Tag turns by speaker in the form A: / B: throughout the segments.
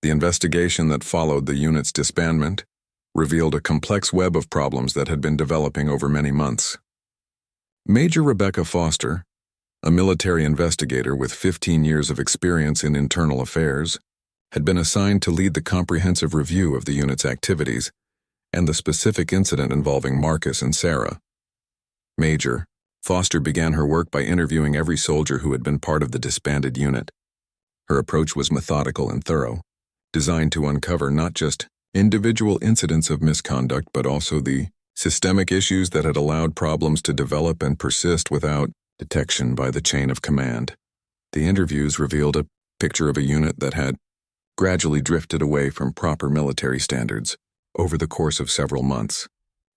A: The investigation that followed the unit's disbandment revealed a complex web of problems that had been developing over many months. Major Rebecca Foster, a military investigator with 15 years of experience in internal affairs, had been assigned to lead the comprehensive review of the unit's activities and the specific incident involving Marcus and Sarah. Major Foster began her work by interviewing every soldier who had been part of the disbanded unit. Her approach was methodical and thorough, designed to uncover not just individual incidents of misconduct but also the systemic issues that had allowed problems to develop and persist without detection by the chain of command. The interviews revealed a picture of a unit that had gradually drifted away from proper military standards over the course of several months.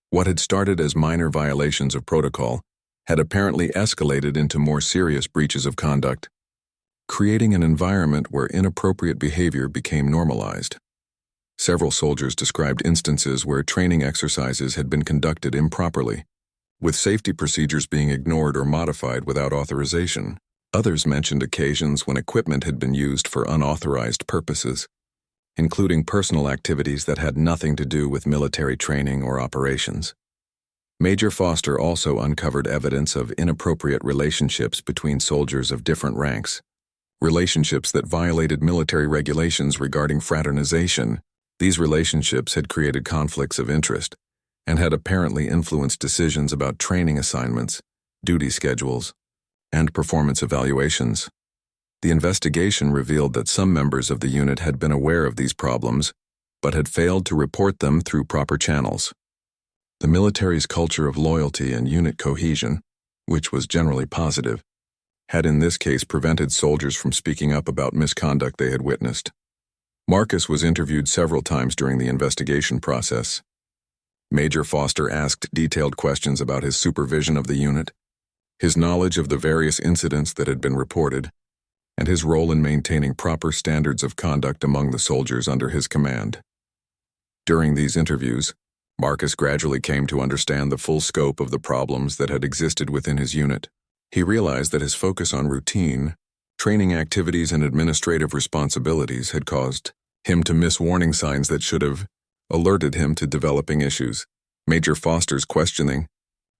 A: What had started as minor violations of protocol had apparently escalated into more serious breaches of conduct, creating an environment where inappropriate behavior became normalized. Several soldiers described instances where training exercises had been conducted improperly, with safety procedures being ignored or modified without authorization. Others mentioned occasions when equipment had been used for unauthorized purposes, including personal activities that had nothing to do with military training or operations. Major Foster also uncovered evidence of inappropriate relationships between soldiers of different ranks, relationships that violated military regulations regarding fraternization. These relationships had created conflicts of interest and had apparently influenced decisions about training assignments, duty schedules, and performance evaluations. The investigation revealed that some members of the unit had been aware of these problems, but had failed to report them through proper channels. The military's culture of loyalty and unit cohesion, which was generally positive, had in this case prevented soldiers from speaking up about misconduct they had witnessed. Marcus was interviewed several times during the investigation process. Major Foster asked detailed questions about his supervision of the unit, his knowledge of the various incidents that had been reported, and his role in maintaining proper standards of conduct among the soldiers under his command. During these interviews, Marcus gradually came to understand the full scope of the problems that had existed within his unit. He realized that his focus on routine, training activities, and administrative responsibilities had caused him to miss warning signs that should have alerted him to developing issues. Major Foster's questioning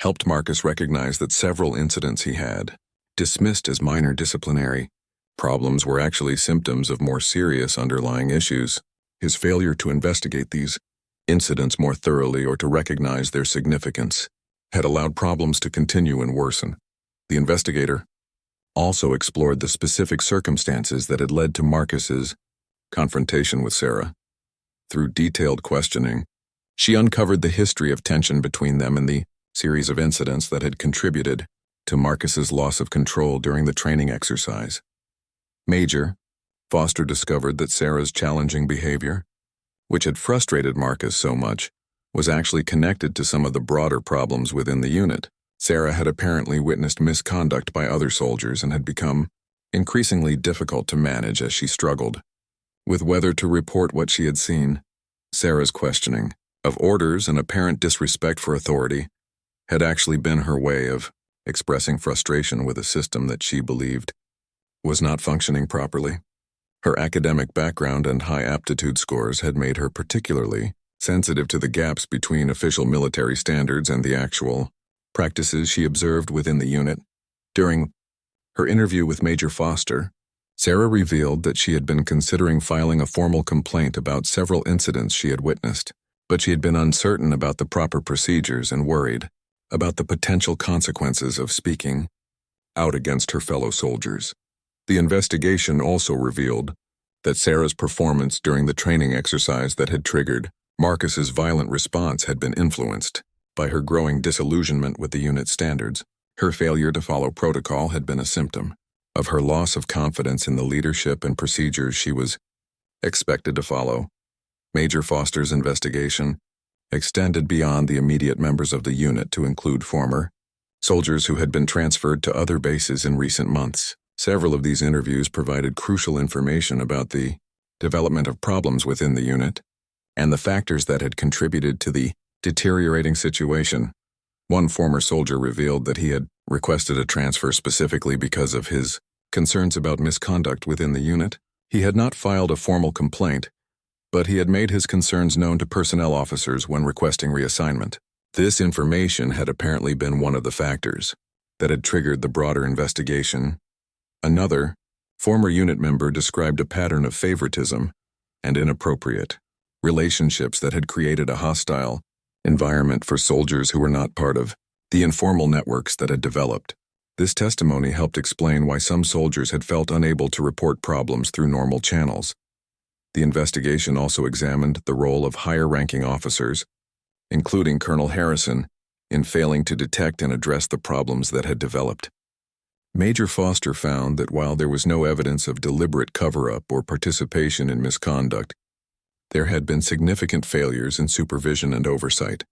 A: helped Marcus recognize that several incidents he had dismissed as minor disciplinary problems were actually symptoms of more serious underlying issues. His failure to investigate these incidents more thoroughly or to recognize their significance had allowed problems to continue and worsen. The investigator also explored the specific circumstances that had led to Marcus's confrontation with Sarah. Through detailed questioning, she uncovered the history of tension between them and the series of incidents that had contributed to Marcus's loss of control during the training exercise. Major Foster discovered that Sarah's challenging behavior, which had frustrated Marcus so much, was actually connected to some of the broader problems within the unit. Sarah had apparently witnessed misconduct by other soldiers and had become increasingly difficult to manage as she struggled with whether to report what she had seen. Sarah's questioning of orders and apparent disrespect for authority had actually been her way of expressing frustration with a system that she believed was not functioning properly. Her academic background and high aptitude scores had made her particularly sensitive to the gaps between official military standards and the actual practices she observed within the unit. During her interview with Major Foster, Sarah revealed that she had been considering filing a formal complaint about several incidents she had witnessed, but she had been uncertain about the proper procedures and worried about the potential consequences of speaking out against her fellow soldiers. The investigation also revealed that Sarah's performance during the training exercise that had triggered Marcus's violent response had been influenced by her growing disillusionment with the unit's standards. Her failure to follow protocol had been a symptom of her loss of confidence in the leadership and procedures she was expected to follow. Major Foster's investigation extended beyond the immediate members of the unit to include former soldiers who had been transferred to other bases in recent months. Several of these interviews provided crucial information about the development of problems within the unit and the factors that had contributed to the deteriorating situation. One former soldier revealed that he had requested a transfer specifically because of his concerns about misconduct within the unit. He had not filed a formal complaint, but he had made his concerns known to personnel officers when requesting reassignment. This information had apparently been one of the factors that had triggered the broader investigation. Another, former unit member, described a pattern of favoritism and inappropriate relationships that had created a hostile environment for soldiers who were not part of the informal networks that had developed. This testimony helped explain why some soldiers had felt unable to report problems through normal channels. The investigation also examined the role of higher-ranking officers, including Colonel Harrison, in failing to detect and address the problems that had developed. Major Foster found that while there was no evidence of deliberate cover-up or participation in misconduct, there had been significant failures in supervision and oversight.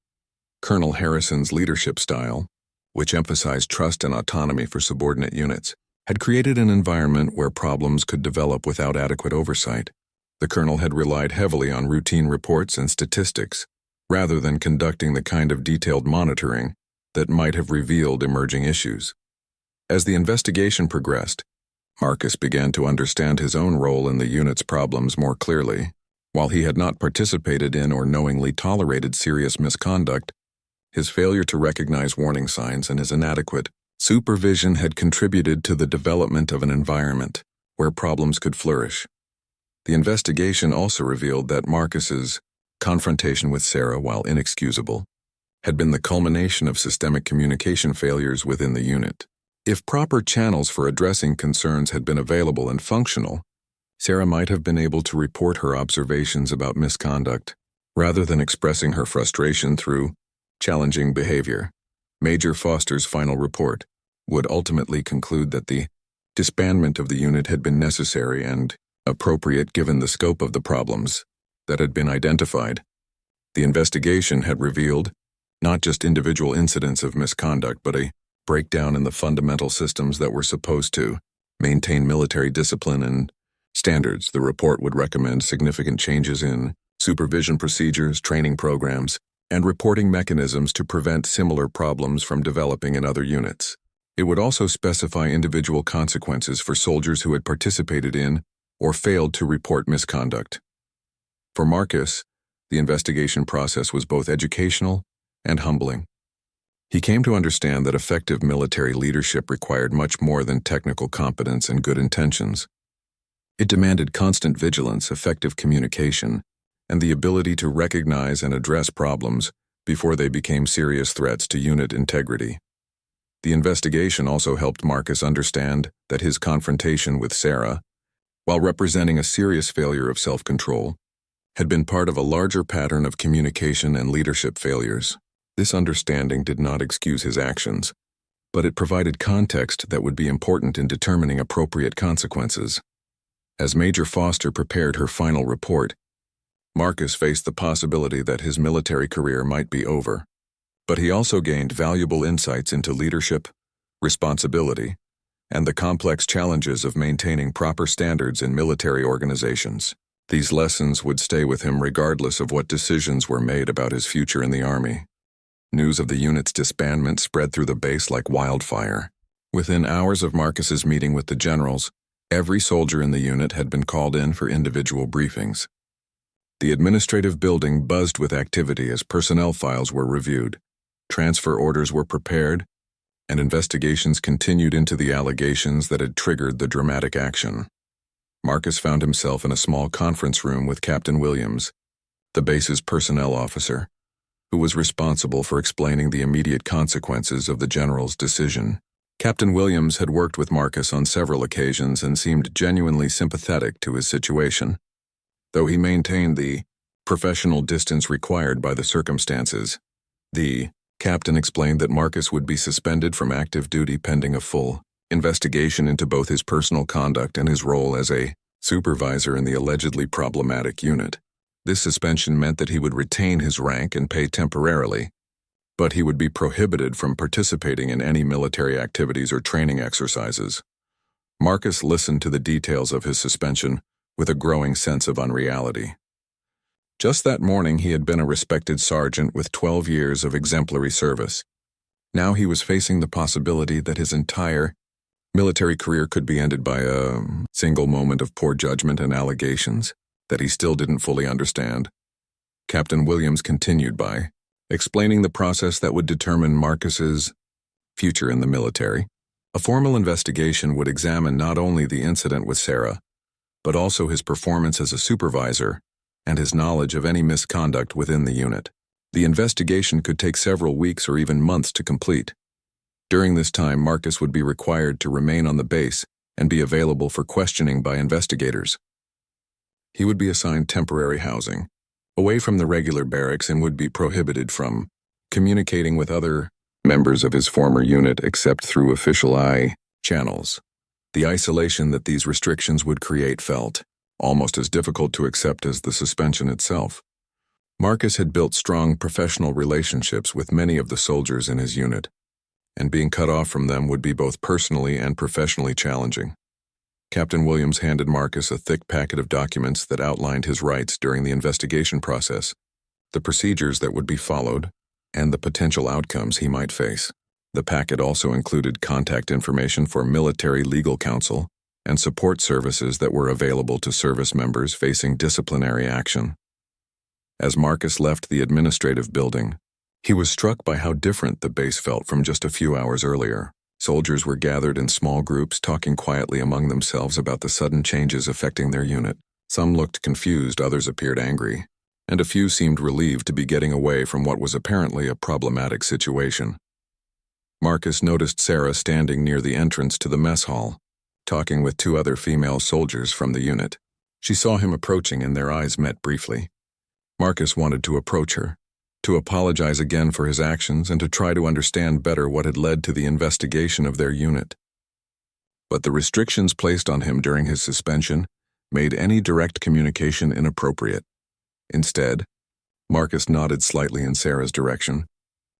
A: Colonel Harrison's leadership style, which emphasized trust and autonomy for subordinate units, had created an environment where problems could develop without adequate oversight. The colonel had relied heavily on routine reports and statistics, rather than conducting the kind of detailed monitoring that might have revealed emerging issues. As the investigation progressed, Marcus began to understand his own role in the unit's problems more clearly. While he had not participated in or knowingly tolerated serious misconduct, his failure to recognize warning signs and his inadequate supervision had contributed to the development of an environment where problems could flourish. The investigation also revealed that Marcus's confrontation with Sarah, while inexcusable, had been the culmination of systemic communication failures within the unit. If proper channels for addressing concerns had been available and functional, Sarah might have been able to report her observations about misconduct, rather than expressing her frustration through challenging behavior. Major Foster's final report would ultimately conclude that the disbandment of the unit had been necessary and appropriate given the scope of the problems that had been identified. The investigation had revealed not just individual incidents of misconduct, but a breakdown in the fundamental systems that were supposed to maintain military discipline and standards. The report would recommend significant changes in supervision procedures, training programs, and reporting mechanisms to prevent similar problems from developing in other units. It would also specify individual consequences for soldiers who had participated in or failed to report misconduct. For Marcus, the investigation process was both educational and humbling. He came to understand that effective military leadership required much more than technical competence and good intentions. It demanded constant vigilance, effective communication, and the ability to recognize and address problems before they became serious threats to unit integrity. The investigation also helped Marcus understand that his confrontation with Sarah, while representing a serious failure of self-control, had been part of a larger pattern of communication and leadership failures. This understanding did not excuse his actions, but it provided context that would be important in determining appropriate consequences. As Major Foster prepared her final report, Marcus faced the possibility that his military career might be over, but he also gained valuable insights into leadership, responsibility, and the complex challenges of maintaining proper standards in military organizations. These lessons would stay with him regardless of what decisions were made about his future in the Army. News of the unit's disbandment spread through the base like wildfire. Within hours of Marcus's meeting with the generals, every soldier in the unit had been called in for individual briefings. The administrative building buzzed with activity as personnel files were reviewed, transfer orders were prepared, and investigations continued into the allegations that had triggered the dramatic action. Marcus found himself in a small conference room with Captain Williams, the base's personnel officer, who was responsible for explaining the immediate consequences of the general's decision. Captain Williams had worked with Marcus on several occasions and seemed genuinely sympathetic to his situation. Though he maintained the professional distance required by the circumstances, the captain explained that Marcus would be suspended from active duty pending a full investigation into both his personal conduct and his role as a supervisor in the allegedly problematic unit. This suspension meant that he would retain his rank and pay temporarily, but he would be prohibited from participating in any military activities or training exercises. Marcus listened to the details of his suspension with a growing sense of unreality. Just that morning, he had been a respected sergeant with 12 years of exemplary service. Now he was facing the possibility that his entire military career could be ended by a single moment of poor judgment and allegations that he still didn't fully understand. Captain Williams continued by explaining the process that would determine Marcus's future in the military. A formal investigation would examine not only the incident with Sarah, but also his performance as a supervisor and his knowledge of any misconduct within the unit. The investigation could take several weeks or even months to complete. During this time, Marcus would be required to remain on the base and be available for questioning by investigators. He would be assigned temporary housing, away from the regular barracks, and would be prohibited from communicating with other members of his former unit except through official channels. The isolation that these restrictions would create felt almost as difficult to accept as the suspension itself. Marcus had built strong professional relationships with many of the soldiers in his unit, and being cut off from them would be both personally and professionally challenging. Captain Williams handed Marcus a thick packet of documents that outlined his rights during the investigation process, the procedures that would be followed, and the potential outcomes he might face. The packet also included contact information for military legal counsel and support services that were available to service members facing disciplinary action. As Marcus left the administrative building, he was struck by how different the base felt from just a few hours earlier. Soldiers were gathered in small groups, talking quietly among themselves about the sudden changes affecting their unit. Some looked confused, others appeared angry, and a few seemed relieved to be getting away from what was apparently a problematic situation. Marcus noticed Sarah standing near the entrance to the mess hall, talking with two other female soldiers from the unit. She saw him approaching and their eyes met briefly. Marcus wanted to approach her, to apologize again for his actions and to try to understand better what had led to the investigation of their unit. But the restrictions placed on him during his suspension made any direct communication inappropriate. Instead, Marcus nodded slightly in Sarah's direction,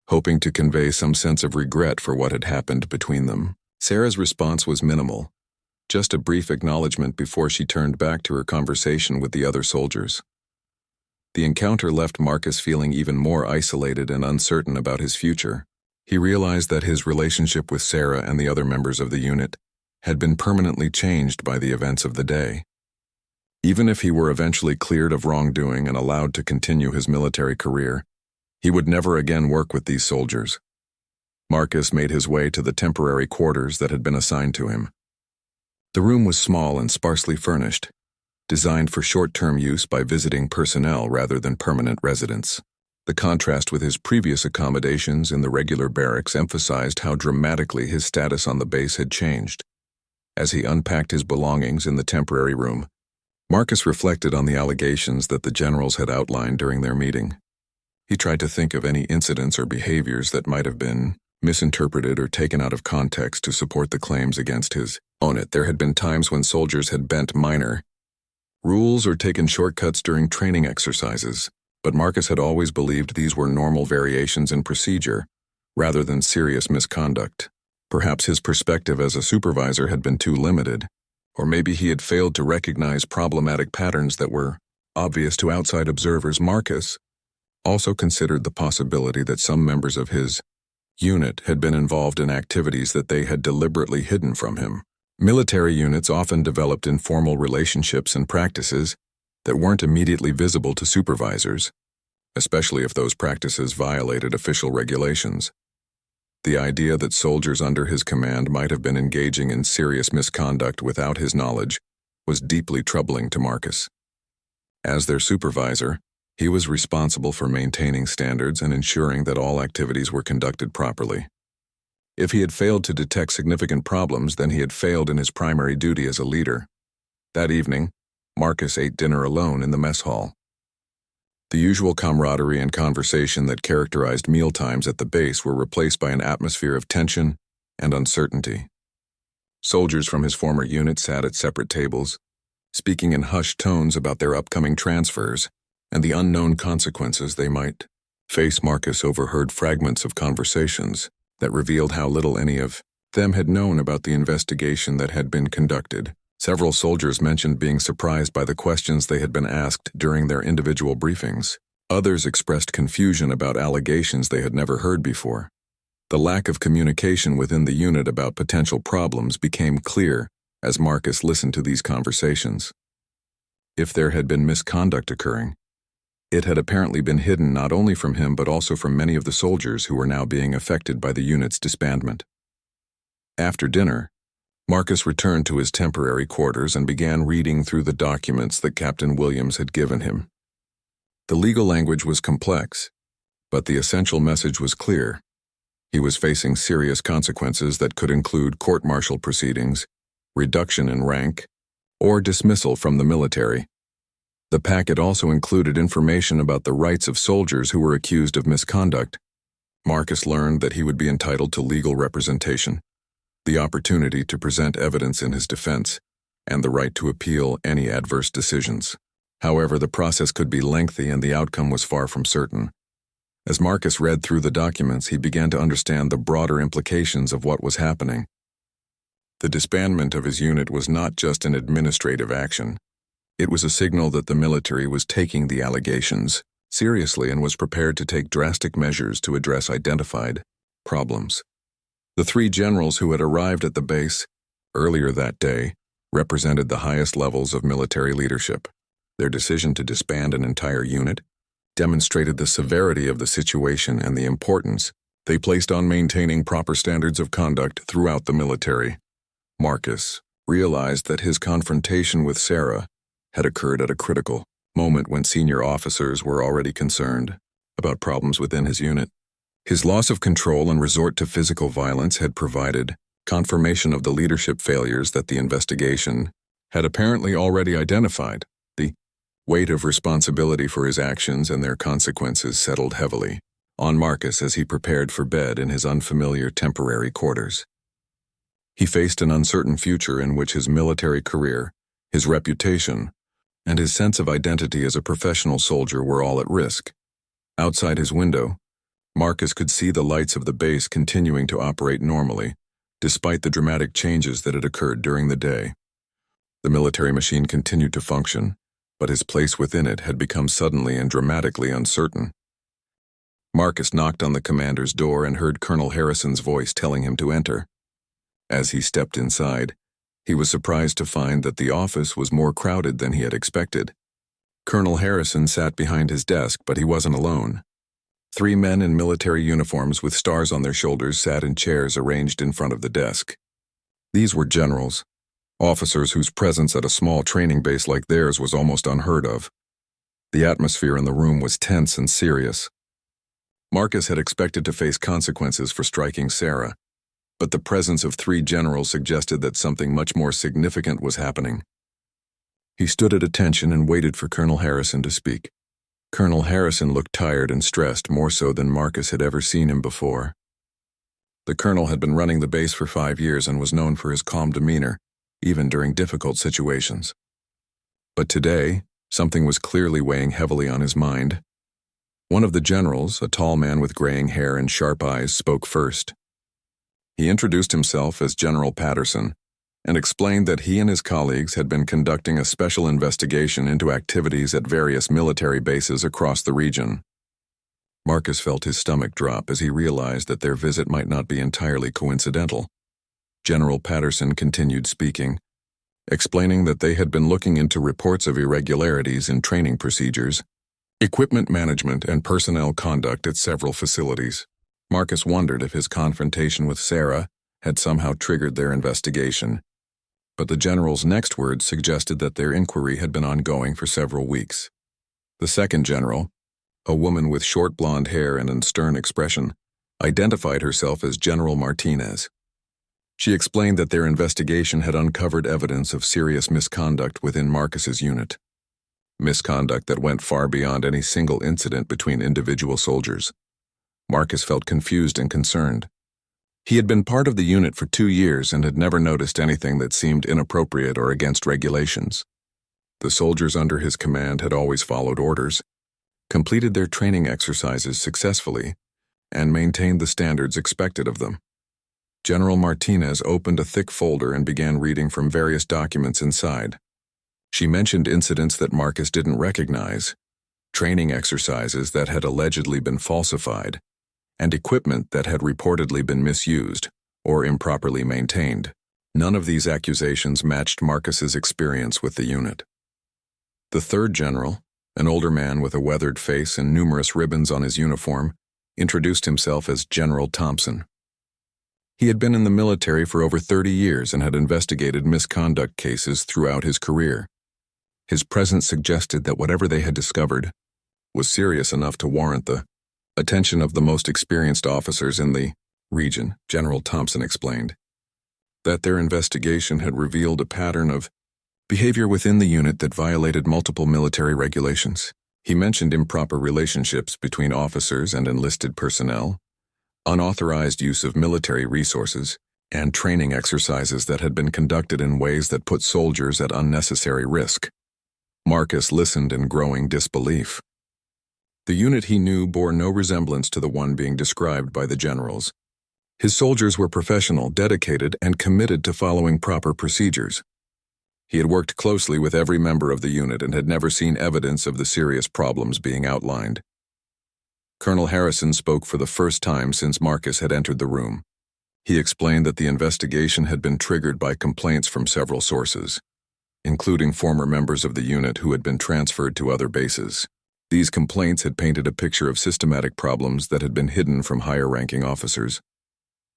A: hoping to convey some sense of regret for what had happened between them. Sarah's response was minimal, just a brief acknowledgement before she turned back to her conversation with the other soldiers. The encounter left Marcus feeling even more isolated and uncertain about his future. He realized that his relationship with Sarah and the other members of the unit had been permanently changed by the events of the day. Even if he were eventually cleared of wrongdoing and allowed to continue his military career, he would never again work with these soldiers. Marcus made his way to the temporary quarters that had been assigned to him. The room was small and sparsely furnished, designed for short-term use by visiting personnel rather than permanent residents. The contrast with his previous accommodations in the regular barracks emphasized how dramatically his status on the base had changed. As he unpacked his belongings in the temporary room, Marcus reflected on the allegations that the generals had outlined during their meeting. He tried to think of any incidents or behaviors that might have been misinterpreted or taken out of context to support the claims against his opponent. There had been times when soldiers had bent minor rules or taken shortcuts during training exercises, but Marcus had always believed these were normal variations in procedure, rather than serious misconduct. Perhaps his perspective as a supervisor had been too limited, or maybe he had failed to recognize problematic patterns that were obvious to outside observers. Marcus also considered the possibility that some members of his unit had been involved in activities that they had deliberately hidden from him. Military units often developed informal relationships and practices that weren't immediately visible to supervisors, especially if those practices violated official regulations. The idea that soldiers under his command might have been engaging in serious misconduct without his knowledge was deeply troubling to Marcus. As their supervisor, he was responsible for maintaining standards and ensuring that all activities were conducted properly. If he had failed to detect significant problems, then he had failed in his primary duty as a leader. That evening, Marcus ate dinner alone in the mess hall. The usual camaraderie and conversation that characterized mealtimes at the base were replaced by an atmosphere of tension and uncertainty. Soldiers from his former unit sat at separate tables, speaking in hushed tones about their upcoming transfers and the unknown consequences they might face. Marcus overheard fragments of conversations that revealed how little any of them had known about the investigation that had been conducted. Several soldiers mentioned being surprised by the questions they had been asked during their individual briefings. Others expressed confusion about allegations they had never heard before. The lack of communication within the unit about potential problems became clear as Marcus listened to these conversations. If there had been misconduct occurring, it had apparently been hidden not only from him but also from many of the soldiers who were now being affected by the unit's disbandment. After dinner, Marcus returned to his temporary quarters and began reading through the documents that Captain Williams had given him. The legal language was complex, but the essential message was clear. He was facing serious consequences that could include court-martial proceedings, reduction in rank, or dismissal from the military. The packet also included information about the rights of soldiers who were accused of misconduct. Marcus learned that he would be entitled to legal representation, the opportunity to present evidence in his defense, and the right to appeal any adverse decisions. However, the process could be lengthy and the outcome was far from certain. As Marcus read through the documents, he began to understand the broader implications of what was happening. The disbandment of his unit was not just an administrative action. It was a signal that the military was taking the allegations seriously and was prepared to take drastic measures to address identified problems. The three generals who had arrived at the base earlier that day represented the highest levels of military leadership. Their decision to disband an entire unit demonstrated the severity of the situation and the importance they placed on maintaining proper standards of conduct throughout the military. Marcus realized that his confrontation with Sarah had occurred at a critical moment when senior officers were already concerned about problems within his unit. His loss of control and resort to physical violence had provided confirmation of the leadership failures that the investigation had apparently already identified. The weight of responsibility for his actions and their consequences settled heavily on Marcus as he prepared for bed in his unfamiliar temporary quarters. He faced an uncertain future in which his military career, his reputation, and his sense of identity as a professional soldier were all at risk. Outside his window, Marcus could see the lights of the base continuing to operate normally, despite the dramatic changes that had occurred during the day. The military machine continued to function, but his place within it had become suddenly and dramatically uncertain. Marcus knocked on the commander's door and heard Colonel Harrison's voice telling him to enter. As he stepped inside, he was surprised to find that the office was more crowded than he had expected. Colonel Harrison sat behind his desk, but he wasn't alone. 3 men in military uniforms with stars on their shoulders sat in chairs arranged in front of the desk. These were generals, officers whose presence at a small training base like theirs was almost unheard of. The atmosphere in the room was tense and serious. Marcus had expected to face consequences for striking Sarah, but the presence of 3 generals suggested that something much more significant was happening. He stood at attention and waited for Colonel Harrison to speak. Colonel Harrison looked tired and stressed, more so than Marcus had ever seen him before. The colonel had been running the base for 5 years and was known for his calm demeanor, even during difficult situations. But today, something was clearly weighing heavily on his mind. One of the generals, a tall man with graying hair and sharp eyes, spoke first. He introduced himself as General Patterson and explained that he and his colleagues had been conducting a special investigation into activities at various military bases across the region. Marcus felt his stomach drop as he realized that their visit might not be entirely coincidental. General Patterson continued speaking, explaining that they had been looking into reports of irregularities in training procedures, equipment management, and personnel conduct at several facilities. Marcus wondered if his confrontation with Sarah had somehow triggered their investigation, but the general's next words suggested that their inquiry had been ongoing for several weeks. The second general, a woman with short blonde hair and a stern expression, identified herself as General Martinez. She explained that their investigation had uncovered evidence of serious misconduct within Marcus's unit. Misconduct that went far beyond any single incident between individual soldiers. Marcus felt confused and concerned. He had been part of the unit for 2 years and had never noticed anything that seemed inappropriate or against regulations. The soldiers under his command had always followed orders, completed their training exercises successfully, and maintained the standards expected of them. General Martinez opened a thick folder and began reading from various documents inside. She mentioned incidents that Marcus didn't recognize, training exercises that had allegedly been falsified, and equipment that had reportedly been misused or improperly maintained. None of these accusations matched Marcus's experience with the unit. The third general, an older man with a weathered face and numerous ribbons on his uniform, introduced himself as General Thompson. He had been in the military for over 30 years and had investigated misconduct cases throughout his career. His presence suggested that whatever they had discovered was serious enough to warrant the attention of the most experienced officers in the region. General Thompson explained that their investigation had revealed a pattern of behavior within the unit that violated multiple military regulations. He mentioned improper relationships between officers and enlisted personnel, unauthorized use of military resources, and training exercises that had been conducted in ways that put soldiers at unnecessary risk. Marcus listened in growing disbelief. The unit he knew bore no resemblance to the one being described by the generals. His soldiers were professional, dedicated, and committed to following proper procedures. He had worked closely with every member of the unit and had never seen evidence of the serious problems being outlined. Colonel Harrison spoke for the first time since Marcus had entered the room. He explained that the investigation had been triggered by complaints from several sources, including former members of the unit who had been transferred to other bases. These complaints had painted a picture of systematic problems that had been hidden from higher-ranking officers.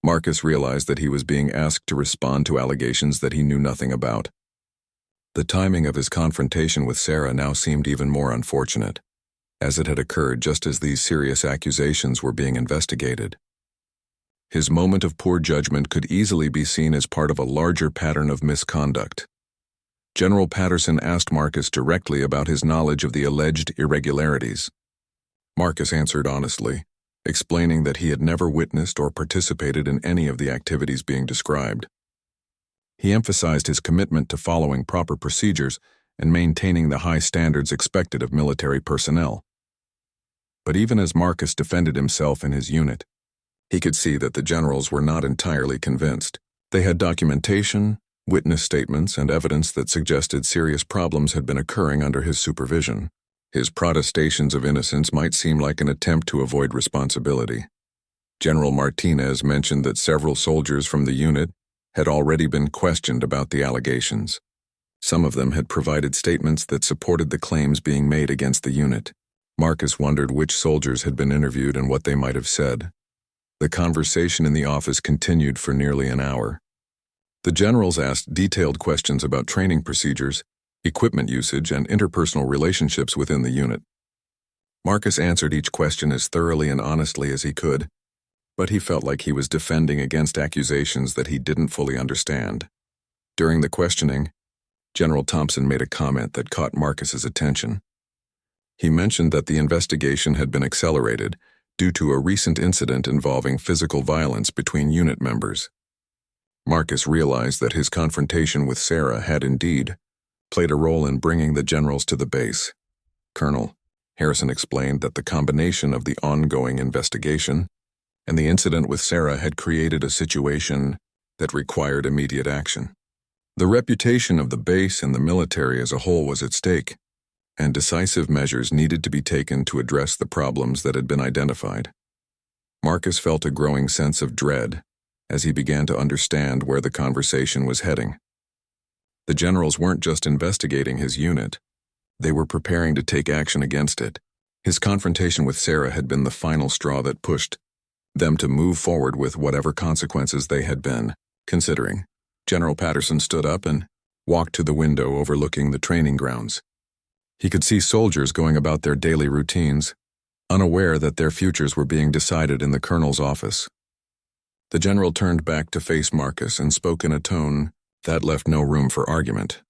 A: Marcus realized that he was being asked to respond to allegations that he knew nothing about. The timing of his confrontation with Sarah now seemed even more unfortunate, as it had occurred just as these serious accusations were being investigated. His moment of poor judgment could easily be seen as part of a larger pattern of misconduct. General Patterson asked Marcus directly about his knowledge of the alleged irregularities. Marcus answered honestly, explaining that he had never witnessed or participated in any of the activities being described. He emphasized his commitment to following proper procedures and maintaining the high standards expected of military personnel. But even as Marcus defended himself and his unit, he could see that the generals were not entirely convinced. They had documentation, witness statements, and evidence that suggested serious problems had been occurring under his supervision. His protestations of innocence might seem like an attempt to avoid responsibility. General Martinez mentioned that several soldiers from the unit had already been questioned about the allegations. Some of them had provided statements that supported the claims being made against the unit. Marcus wondered which soldiers had been interviewed and what they might have said. The conversation in the office continued for nearly an hour. The generals asked detailed questions about training procedures, equipment usage, and interpersonal relationships within the unit. Marcus answered each question as thoroughly and honestly as he could, but he felt like he was defending against accusations that he didn't fully understand. During the questioning, General Thompson made a comment that caught Marcus's attention. He mentioned that the investigation had been accelerated due to a recent incident involving physical violence between unit members. Marcus realized that his confrontation with Sarah had indeed played a role in bringing the generals to the base. Colonel Harrison explained that the combination of the ongoing investigation and the incident with Sarah had created a situation that required immediate action. The reputation of the base and the military as a whole was at stake, and decisive measures needed to be taken to address the problems that had been identified. Marcus felt a growing sense of dread as he began to understand where the conversation was heading. The generals weren't just investigating his unit, they were preparing to take action against it. His confrontation with Sarah had been the final straw that pushed them to move forward with whatever consequences they had been considering. General Patterson stood up and walked to the window overlooking the training grounds. He could see soldiers going about their daily routines, unaware that their futures were being decided in the colonel's office. The general turned back to face Marcus and spoke in a tone that left no room for argument.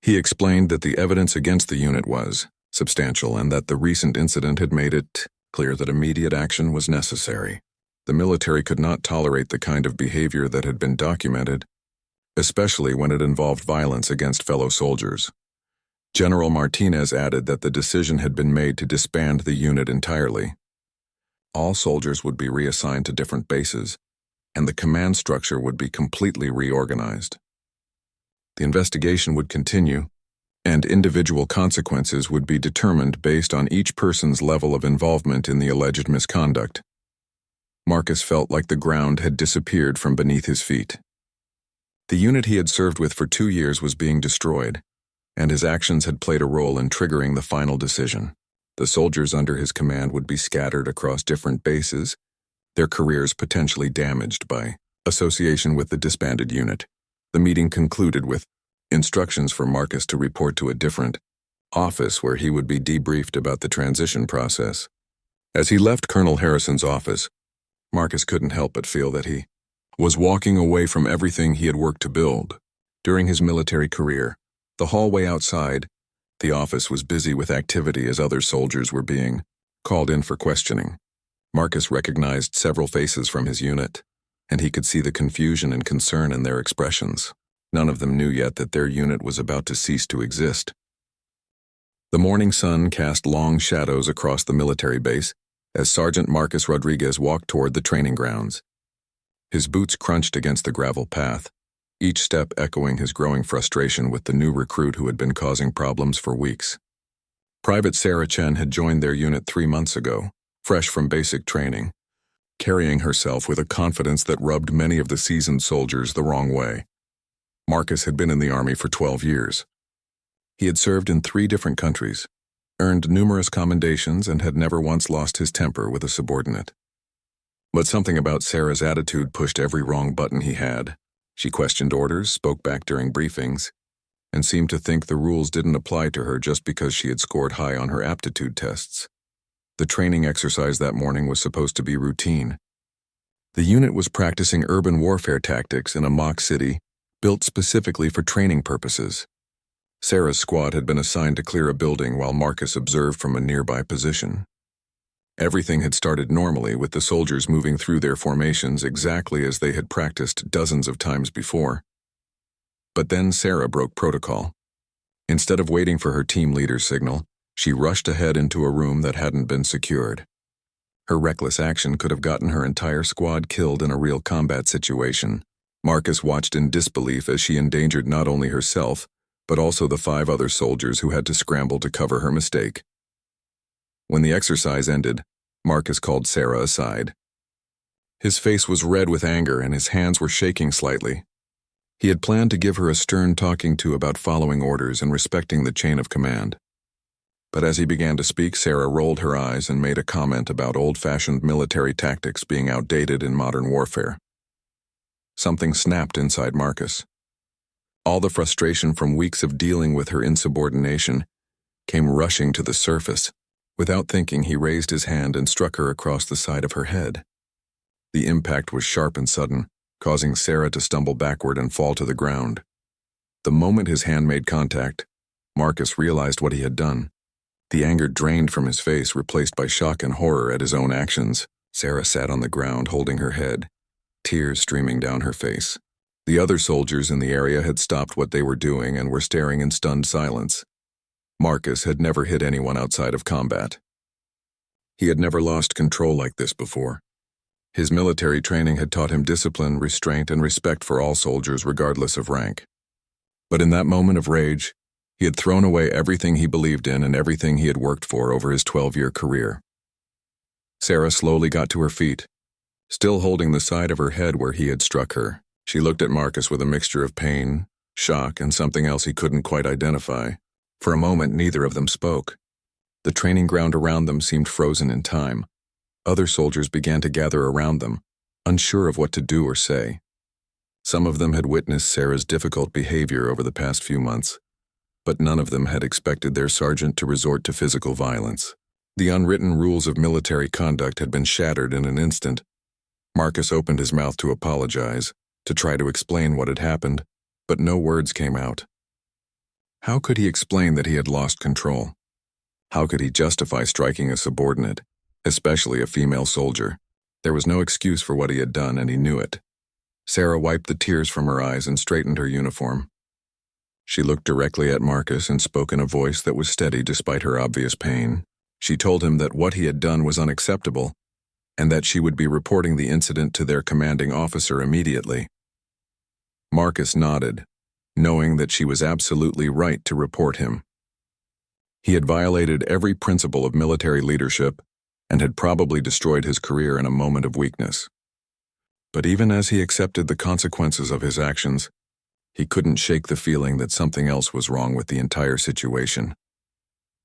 A: He explained that the evidence against the unit was substantial and that the recent incident had made it clear that immediate action was necessary. The military could not tolerate the kind of behavior that had been documented, especially when it involved violence against fellow soldiers. General Martinez added that the decision had been made to disband the unit entirely. All soldiers would be reassigned to different bases, and the command structure would be completely reorganized. The investigation would continue, and individual consequences would be determined based on each person's level of involvement in the alleged misconduct. Marcus felt like the ground had disappeared from beneath his feet. The unit he had served with for 2 years was being destroyed, and his actions had played a role in triggering the final decision. The soldiers under his command would be scattered across different bases, their careers potentially damaged by association with the disbanded unit. The meeting concluded with instructions for Marcus to report to a different office where he would be debriefed about the transition process. As he left Colonel Harrison's office, Marcus couldn't help but feel that he was walking away from everything he had worked to build. During his military career, the hallway outside the office was busy with activity as other soldiers were being called in for questioning. Marcus recognized several faces from his unit, and he could see the confusion and concern in their expressions. None of them knew yet that their unit was about to cease to exist. The morning sun cast long shadows across the military base as Sergeant Marcus Rodriguez walked toward the training grounds. His boots crunched against the gravel path, each step echoing his growing frustration with the new recruit who had been causing problems for weeks. Private Sarah Chen had joined their unit 3 months ago, fresh from basic training, carrying herself with a confidence that rubbed many of the seasoned soldiers the wrong way. Marcus had been in the Army for 12 years. He had served in 3 different countries, earned numerous commendations, and had never once lost his temper with a subordinate. But something about Sarah's attitude pushed every wrong button he had. She questioned orders, spoke back during briefings, and seemed to think the rules didn't apply to her just because she had scored high on her aptitude tests. The training exercise that morning was supposed to be routine. The unit was practicing urban warfare tactics in a mock city built specifically for training purposes. Sarah's squad had been assigned to clear a building while Marcus observed from a nearby position. Everything had started normally, with the soldiers moving through their formations exactly as they had practiced dozens of times before. But then Sarah broke protocol. Instead of waiting for her team leader's signal, she rushed ahead into a room that hadn't been secured. Her reckless action could have gotten her entire squad killed in a real combat situation. Marcus watched in disbelief as she endangered not only herself, but also the 5 other soldiers who had to scramble to cover her mistake. When the exercise ended, Marcus called Sarah aside. His face was red with anger and his hands were shaking slightly. He had planned to give her a stern talking to about following orders and respecting the chain of command. But as he began to speak, Sarah rolled her eyes and made a comment about old-fashioned military tactics being outdated in modern warfare. Something snapped inside Marcus. All the frustration from weeks of dealing with her insubordination came rushing to the surface. Without thinking, he raised his hand and struck her across the side of her head. The impact was sharp and sudden, causing Sarah to stumble backward and fall to the ground. The moment his hand made contact, Marcus realized what he had done. The anger drained from his face, replaced by shock and horror at his own actions. Sarah sat on the ground, holding her head, tears streaming down her face. The other soldiers in the area had stopped what they were doing and were staring in stunned silence. Marcus had never hit anyone outside of combat. He had never lost control like this before. His military training had taught him discipline, restraint, and respect for all soldiers regardless of rank. But in that moment of rage, he had thrown away everything he believed in and everything he had worked for over his 12-year career. Sarah slowly got to her feet. Still holding the side of her head where he had struck her, she looked at Marcus with a mixture of pain, shock, and something else he couldn't quite identify. For a moment, neither of them spoke. The training ground around them seemed frozen in time. Other soldiers began to gather around them, unsure of what to do or say. Some of them had witnessed Sarah's difficult behavior over the past few months, but none of them had expected their sergeant to resort to physical violence. The unwritten rules of military conduct had been shattered in an instant. Marcus opened his mouth to apologize, to try to explain what had happened, but no words came out. How could he explain that he had lost control? How could he justify striking a subordinate, especially a female soldier? There was no excuse for what he had done, and he knew it. Sarah wiped the tears from her eyes and straightened her uniform. She looked directly at Marcus and spoke in a voice that was steady despite her obvious pain. She told him that what he had done was unacceptable, and that she would be reporting the incident to their commanding officer immediately. Marcus nodded, knowing that she was absolutely right to report him. He had violated every principle of military leadership and had probably destroyed his career in a moment of weakness. But even as he accepted the consequences of his actions, He couldn't shake the feeling that something else was wrong with the entire situation.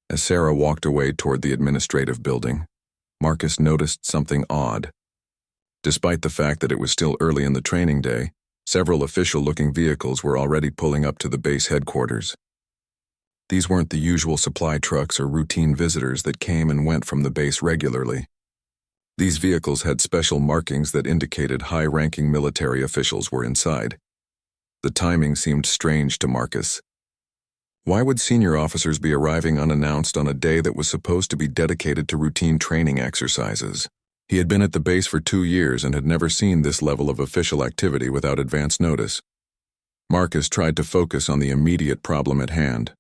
A: As Sarah walked away toward the administrative building, Marcus noticed something odd. Despite the fact that it was still early in the training day, several official-looking vehicles were already pulling up to the base headquarters. These weren't the usual supply trucks or routine visitors that came and went from the base regularly. These vehicles had special markings that indicated high-ranking military officials were inside. The timing seemed strange to Marcus. Why would senior officers be arriving unannounced on a day that was supposed to be dedicated to routine training exercises? He had been at the base for 2 years and had never seen this level of official activity without advance notice. Marcus tried to focus on the immediate problem at hand.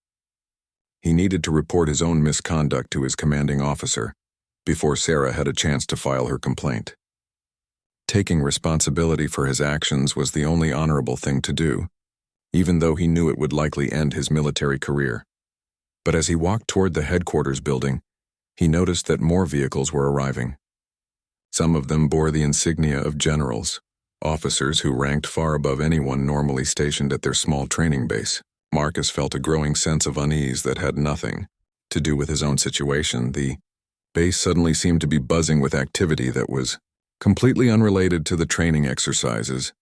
A: He needed to report his own misconduct to his commanding officer before Sarah had a chance to file her complaint. Taking responsibility for his actions was the only honorable thing to do, even though he knew it would likely end his military career. But as he walked toward the headquarters building, he noticed that more vehicles were arriving. Some of them bore the insignia of generals, officers who ranked far above anyone normally stationed at their small training base. Marcus felt a growing sense of unease that had nothing to do with his own situation. The base suddenly seemed to be buzzing with activity that was completely unrelated to the training exercises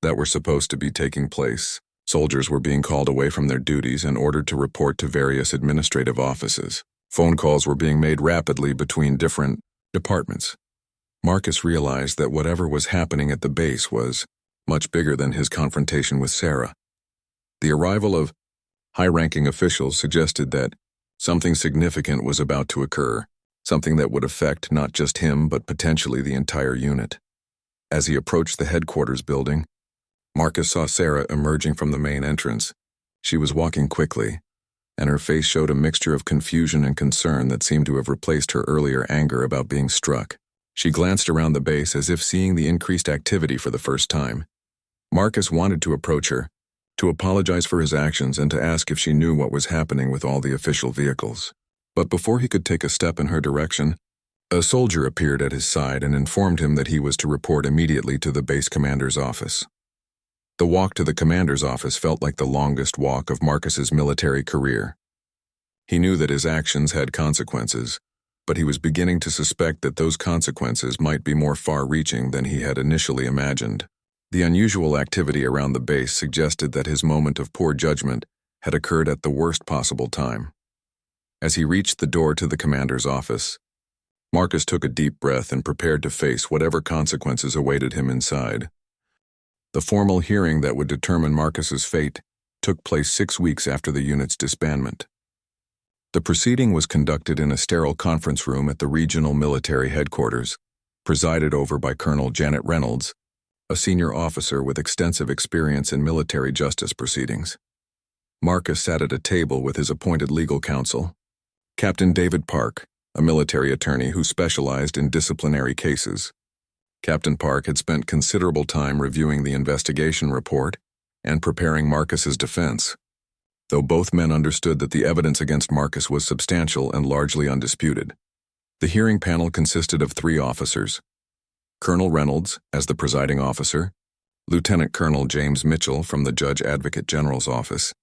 A: that were supposed to be taking place. Soldiers were being called away from their duties and ordered to report to various administrative offices. Phone calls were being made rapidly between different departments. Marcus realized that whatever was happening at the base was much bigger than his confrontation with Sarah. The arrival of high-ranking officials suggested that something significant was about to occur, something that would affect not just him but potentially the entire unit. As he approached the headquarters building, Marcus saw Sarah emerging from the main entrance. She was walking quickly, and her face showed a mixture of confusion and concern that seemed to have replaced her earlier anger about being struck. She glanced around the base as if seeing the increased activity for the first time. Marcus wanted to approach her, to apologize for his actions and to ask if she knew what was happening with all the official vehicles. But before he could take a step in her direction, a soldier appeared at his side and informed him that he was to report immediately to the base commander's office. The walk to the commander's office felt like the longest walk of Marcus's military career. He knew that his actions had consequences, but he was beginning to suspect that those consequences might be more far-reaching than he had initially imagined. The unusual activity around the base suggested that his moment of poor judgment had occurred at the worst possible time. As he reached the door to the commander's office, Marcus took a deep breath and prepared to face whatever consequences awaited him inside. The formal hearing that would determine Marcus's fate took place 6 weeks after the unit's disbandment. The proceeding was conducted in a sterile conference room at the regional military headquarters, presided over by Colonel Janet Reynolds, a senior officer with extensive experience in military justice proceedings. Marcus sat at a table with his appointed legal counsel, Captain David Park, a military attorney who specialized in disciplinary cases. Captain Park had spent considerable time reviewing the investigation report and preparing Marcus's defense, though both men understood that the evidence against Marcus was substantial and largely undisputed. The hearing panel consisted of 3 officers: Colonel Reynolds as the presiding officer, Lieutenant Colonel James Mitchell from the Judge Advocate General's office,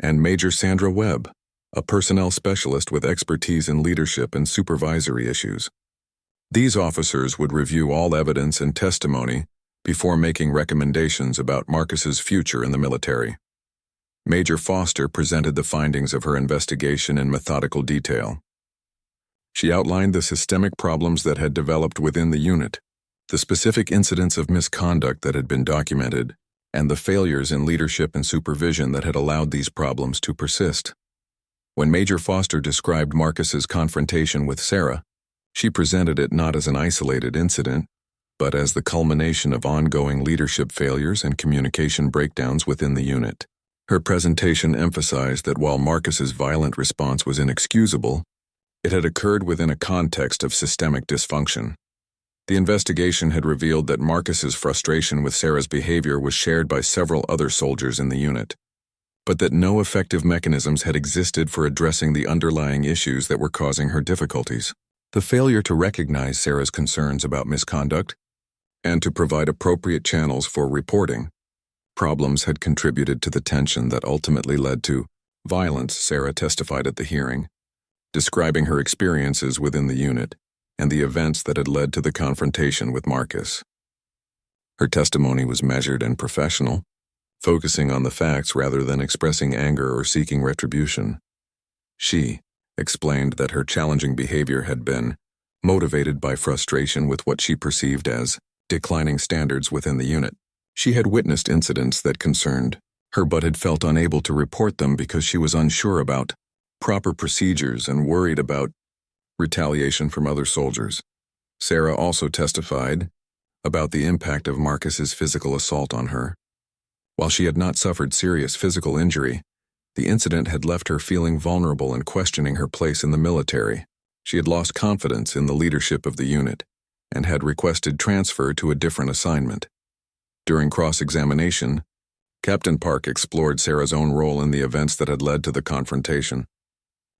A: and Major Sandra Webb, a personnel specialist with expertise in leadership and supervisory issues. These officers would review all evidence and testimony before making recommendations about Marcus's future in the military. Major Foster presented the findings of her investigation in methodical detail. She outlined the systemic problems that had developed within the unit, the specific incidents of misconduct that had been documented, and the failures in leadership and supervision that had allowed these problems to persist. When Major Foster described Marcus's confrontation with Sarah, she presented it not as an isolated incident, but as the culmination of ongoing leadership failures and communication breakdowns within the unit. Her presentation emphasized that while Marcus's violent response was inexcusable, it had occurred within a context of systemic dysfunction. The investigation had revealed that Marcus's frustration with Sarah's behavior was shared by several other soldiers in the unit, but that no effective mechanisms had existed for addressing the underlying issues that were causing her difficulties. The failure to recognize Sarah's concerns about misconduct and to provide appropriate channels for reporting problems had contributed to the tension that ultimately led to violence, Sarah testified at the hearing, describing her experiences within the unit and the events that had led to the confrontation with Marcus. Her testimony was measured and professional, focusing on the facts rather than expressing anger or seeking retribution. She explained that her challenging behavior had been motivated by frustration with what she perceived as declining standards within the unit. She had witnessed incidents that concerned her but had felt unable to report them because she was unsure about proper procedures and worried about retaliation from other soldiers. Sarah also testified about the impact of Marcus's physical assault on her. While she had not suffered serious physical injury, the incident had left her feeling vulnerable and questioning her place in the military. She had lost confidence in the leadership of the unit and had requested transfer to a different assignment. During cross-examination, Captain Park explored Sarah's own role in the events that had led to the confrontation.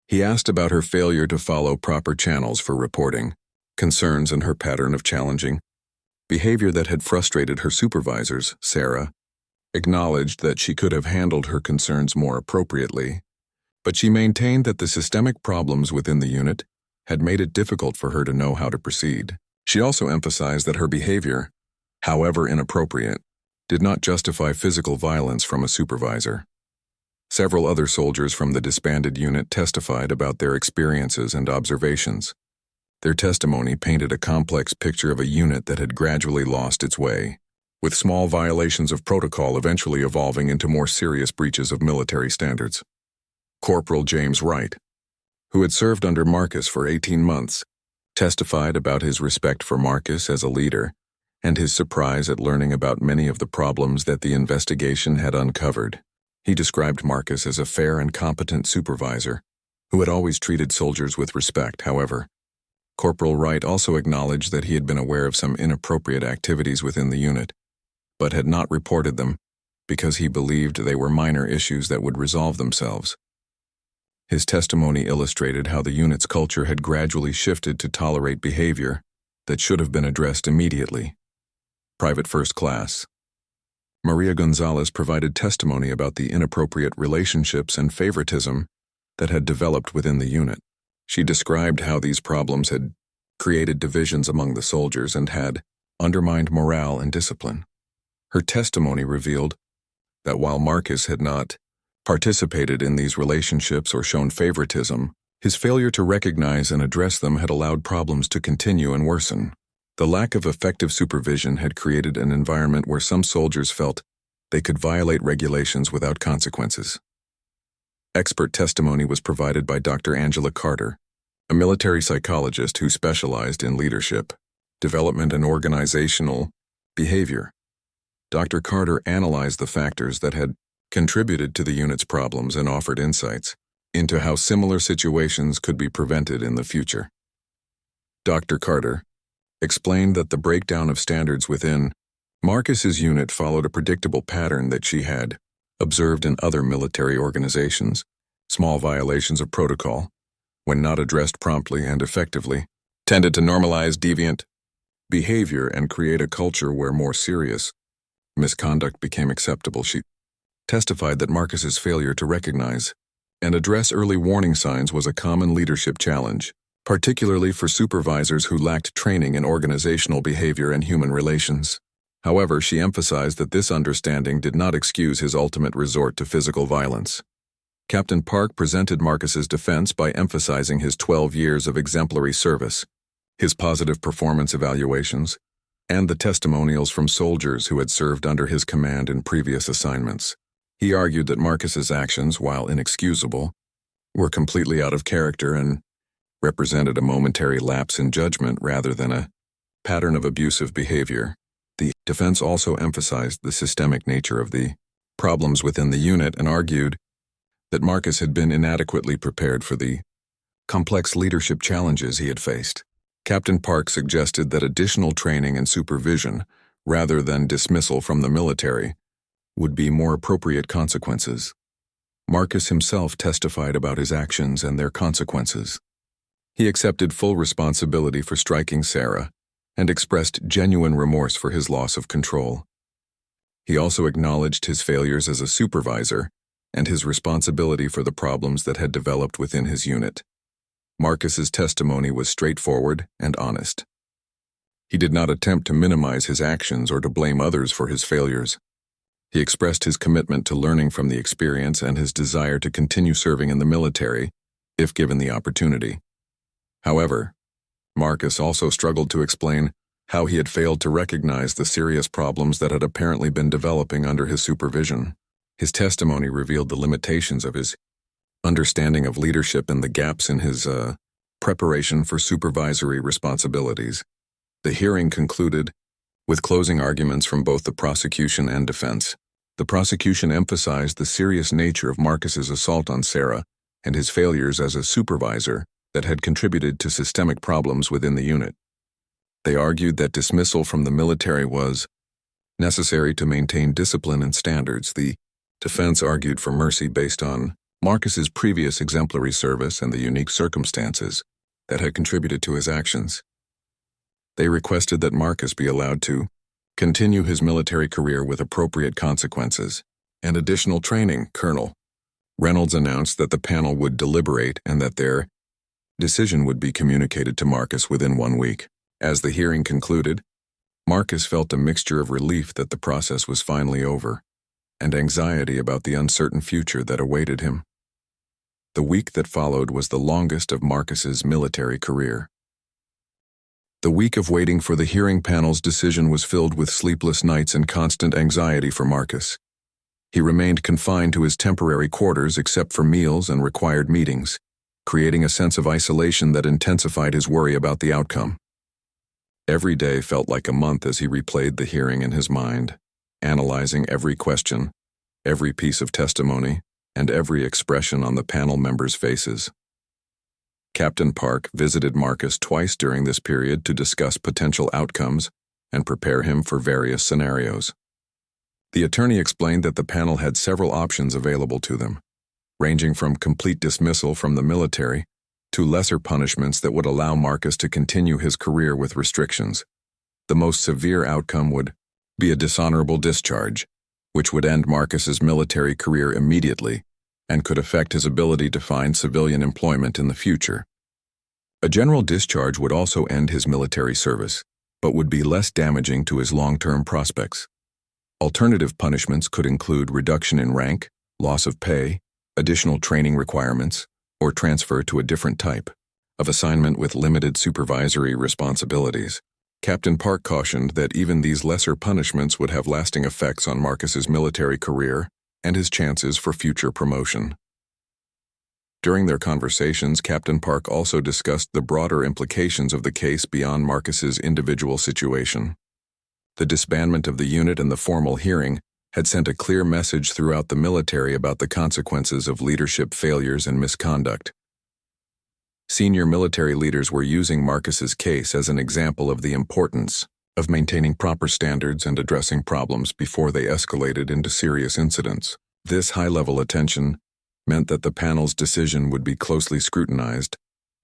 A: He asked about her failure to follow proper channels for reporting, concerns and her pattern of challenging behavior that had frustrated her supervisors. Sarah acknowledged that she could have handled her concerns more appropriately, but she maintained that the systemic problems within the unit had made it difficult for her to know how to proceed. She also emphasized that her behavior, however inappropriate, did not justify physical violence from a supervisor. Several other soldiers from the disbanded unit testified about their experiences and observations. Their testimony painted a complex picture of a unit that had gradually lost its way, with small violations of protocol eventually evolving into more serious breaches of military standards. Corporal James Wright, who had served under Marcus for 18 months, testified about his respect for Marcus as a leader and his surprise at learning about many of the problems that the investigation had uncovered. He described Marcus as a fair and competent supervisor who had always treated soldiers with respect. However, Corporal Wright also acknowledged that he had been aware of some inappropriate activities within the unit, but had not reported them because he believed they were minor issues that would resolve themselves. His testimony illustrated how the unit's culture had gradually shifted to tolerate behavior that should have been addressed immediately. Private First Class Maria Gonzalez provided testimony about the inappropriate relationships and favoritism that had developed within the unit. She described how these problems had created divisions among the soldiers and had undermined morale and discipline. Her testimony revealed that while Marcus had not participated in these relationships or shown favoritism, his failure to recognize and address them had allowed problems to continue and worsen. The lack of effective supervision had created an environment where some soldiers felt they could violate regulations without consequences. Expert testimony was provided by Dr. Angela Carter, a military psychologist who specialized in leadership, development, and organizational behavior. Dr. Carter analyzed the factors that had contributed to the unit's problems and offered insights into how similar situations could be prevented in the future. Dr. Carter explained that the breakdown of standards within Marcus's unit followed a predictable pattern that she had observed in other military organizations. Small violations of protocol, when not addressed promptly and effectively, tended to normalize deviant behavior and create a culture where more serious misconduct became acceptable. She testified that Marcus's failure to recognize and address early warning signs was a common leadership challenge, particularly for supervisors who lacked training in organizational behavior and human relations. However, she emphasized that this understanding did not excuse his ultimate resort to physical violence. Captain Park presented Marcus's defense by emphasizing his 12 years of exemplary service, his positive performance evaluations, and the testimonials from soldiers who had served under his command in previous assignments. He argued that Marcus's actions, while inexcusable, were completely out of character and represented a momentary lapse in judgment rather than a pattern of abusive behavior. The defense also emphasized the systemic nature of the problems within the unit and argued that Marcus had been inadequately prepared for the complex leadership challenges he had faced. Captain Park suggested that additional training and supervision, rather than dismissal from the military, would be more appropriate consequences. Marcus himself testified about his actions and their consequences. He accepted full responsibility for striking Sarah and expressed genuine remorse for his loss of control. He also acknowledged his failures as a supervisor and his responsibility for the problems that had developed within his unit. Marcus's testimony was straightforward and honest. He did not attempt to minimize his actions or to blame others for his failures. He expressed his commitment to learning from the experience and his desire to continue serving in the military, if given the opportunity. However, Marcus also struggled to explain how he had failed to recognize the serious problems that had apparently been developing under his supervision. His testimony revealed the limitations of his understanding of leadership and the gaps in his preparation for supervisory responsibilities. The hearing concluded with closing arguments from both the prosecution and defense. The prosecution emphasized the serious nature of Marcus's assault on Sarah and his failures as a supervisor that had contributed to systemic problems within the unit. They argued that dismissal from the military was necessary to maintain discipline and standards. The defense argued for mercy based on Marcus's previous exemplary service and the unique circumstances that had contributed to his actions. They requested that Marcus be allowed to continue his military career with appropriate consequences and additional training. Colonel Reynolds announced that the panel would deliberate and that their decision would be communicated to Marcus within 1 week. As the hearing concluded, Marcus felt a mixture of relief that the process was finally over and anxiety about the uncertain future that awaited him. The week that followed was the longest of Marcus's military career. The week of waiting for the hearing panel's decision was filled with sleepless nights and constant anxiety for Marcus. He remained confined to his temporary quarters except for meals and required meetings, creating a sense of isolation that intensified his worry about the outcome. Every day felt like a month as he replayed the hearing in his mind, analyzing every question, every piece of testimony, and every expression on the panel members' faces. Captain Park visited Marcus twice during this period to discuss potential outcomes and prepare him for various scenarios. The attorney explained that the panel had several options available to them, ranging from complete dismissal from the military to lesser punishments that would allow Marcus to continue his career with restrictions. The most severe outcome would be a dishonorable discharge, which would end Marcus's military career immediately and could affect his ability to find civilian employment in the future. A general discharge would also end his military service, but would be less damaging to his long-term prospects. Alternative punishments could include reduction in rank, loss of pay, additional training requirements, or transfer to a different type of assignment with limited supervisory responsibilities. Captain Park cautioned that even these lesser punishments would have lasting effects on Marcus's military career and his chances for future promotion. During their conversations, Captain Park also discussed the broader implications of the case beyond Marcus's individual situation. The disbandment of the unit and the formal hearing had sent a clear message throughout the military about the consequences of leadership failures and misconduct. Senior military leaders were using Marcus's case as an example of the importance of maintaining proper standards and addressing problems before they escalated into serious incidents. This high-level attention meant that the panel's decision would be closely scrutinized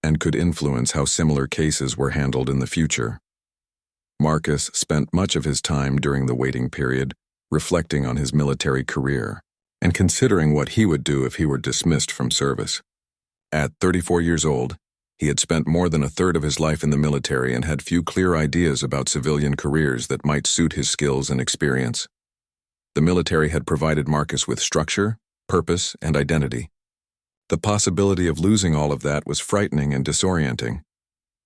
A: and could influence how similar cases were handled in the future. Marcus spent much of his time during the waiting period reflecting on his military career and considering what he would do if he were dismissed from service. At 34 years old, he had spent more than a third of his life in the military and had few clear ideas about civilian careers that might suit his skills and experience. The military had provided Marcus with structure, purpose, and identity. The possibility of losing all of that was frightening and disorienting.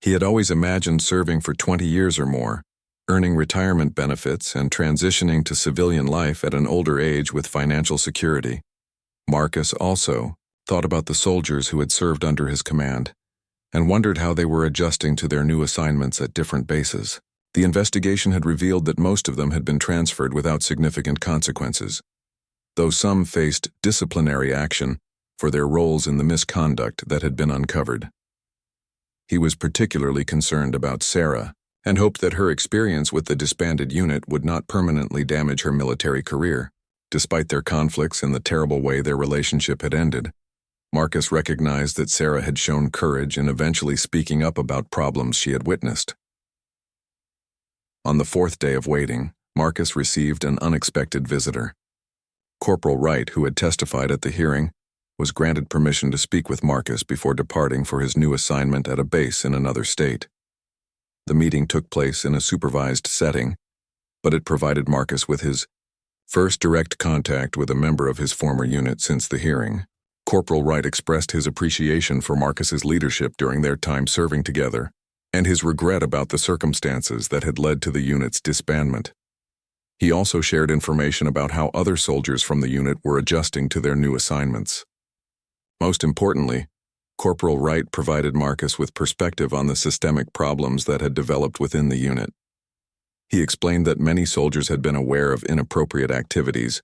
A: He had always imagined serving for 20 years or more, earning retirement benefits and transitioning to civilian life at an older age with financial security. Marcus also thought about the soldiers who had served under his command and wondered how they were adjusting to their new assignments at different bases. The investigation had revealed that most of them had been transferred without significant consequences, though some faced disciplinary action for their roles in the misconduct that had been uncovered. He was particularly concerned about Sarah and hoped that her experience with the disbanded unit would not permanently damage her military career. Despite their conflicts and the terrible way their relationship had ended, Marcus recognized that Sarah had shown courage in eventually speaking up about problems she had witnessed. On the fourth day of waiting, Marcus received an unexpected visitor. Corporal Wright, who had testified at the hearing, was granted permission to speak with Marcus before departing for his new assignment at a base in another state. The meeting took place in a supervised setting, but it provided Marcus with his first direct contact with a member of his former unit since the hearing. Corporal Wright expressed his appreciation for Marcus's leadership during their time serving together, and his regret about the circumstances that had led to the unit's disbandment. He also shared information about how other soldiers from the unit were adjusting to their new assignments. Most importantly, Corporal Wright provided Marcus with perspective on the systemic problems that had developed within the unit. He explained that many soldiers had been aware of inappropriate activities,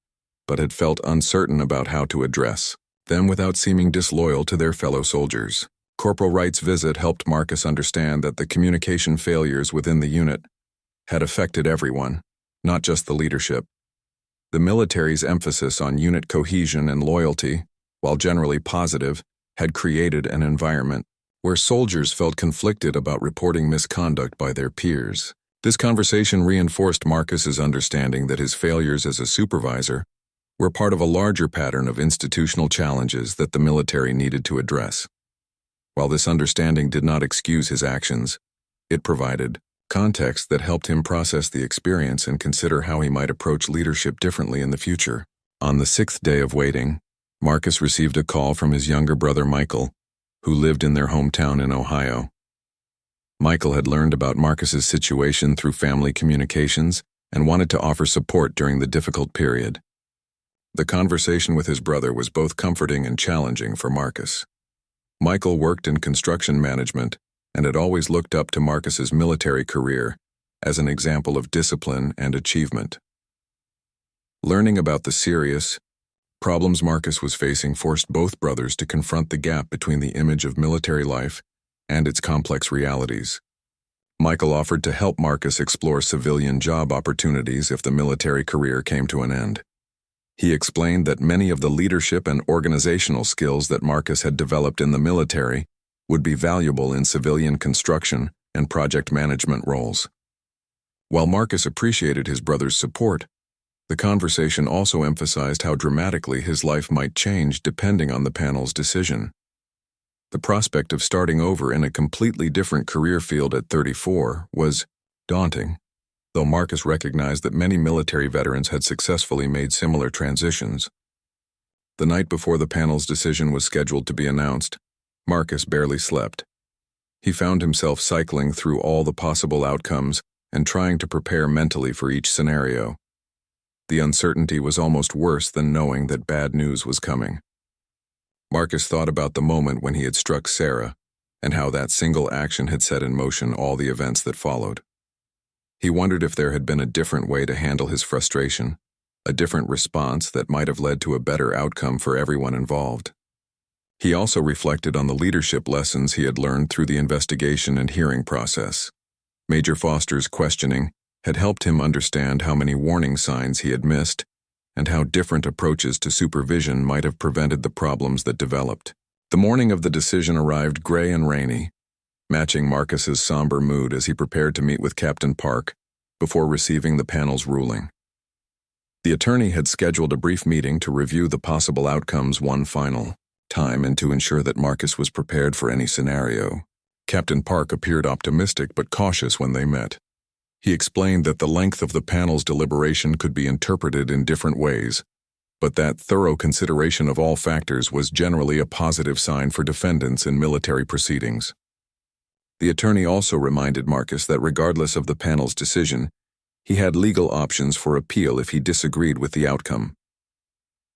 A: but had felt uncertain about how to address them without seeming disloyal to their fellow soldiers. Corporal Wright's visit helped Marcus understand that the communication failures within the unit had affected everyone, not just the leadership. The military's emphasis on unit cohesion and loyalty, while generally positive, had created an environment where soldiers felt conflicted about reporting misconduct by their peers. This conversation reinforced Marcus's understanding that his failures as a supervisor were part of a larger pattern of institutional challenges that the military needed to address. While this understanding did not excuse his actions, it provided context that helped him process the experience and consider how he might approach leadership differently in the future. On the 6th day of waiting, Marcus received a call from his younger brother Michael, who lived in their hometown in Ohio. Michael had learned about Marcus's situation through family communications and wanted to offer support during the difficult period. The conversation with his brother was both comforting and challenging for Marcus. Michael worked in construction management and had always looked up to Marcus's military career as an example of discipline and achievement. Learning about the serious problems Marcus was facing forced both brothers to confront the gap between the image of military life and its complex realities. Michael offered to help Marcus explore civilian job opportunities if the military career came to an end. He explained that many of the leadership and organizational skills that Marcus had developed in the military would be valuable in civilian construction and project management roles. While Marcus appreciated his brother's support, the conversation also emphasized how dramatically his life might change depending on the panel's decision. The prospect of starting over in a completely different career field at 34 was daunting, though Marcus recognized that many military veterans had successfully made similar transitions. The night before the panel's decision was scheduled to be announced, Marcus barely slept. He found himself cycling through all the possible outcomes and trying to prepare mentally for each scenario. The uncertainty was almost worse than knowing that bad news was coming. Marcus thought about the moment when he had struck Sarah and how that single action had set in motion all the events that followed. He wondered if there had been a different way to handle his frustration, a different response that might have led to a better outcome for everyone involved. He also reflected on the leadership lessons he had learned through the investigation and hearing process. Major Foster's questioning had helped him understand how many warning signs he had missed and how different approaches to supervision might have prevented the problems that developed. The morning of the decision arrived gray and rainy, matching Marcus's somber mood as he prepared to meet with Captain Park before receiving the panel's ruling. The attorney had scheduled a brief meeting to review the possible outcomes one final time and to ensure that Marcus was prepared for any scenario. Captain Park appeared optimistic but cautious when they met. He explained that the length of the panel's deliberation could be interpreted in different ways, but that thorough consideration of all factors was generally a positive sign for defendants in military proceedings. The attorney also reminded Marcus that regardless of the panel's decision, he had legal options for appeal if he disagreed with the outcome.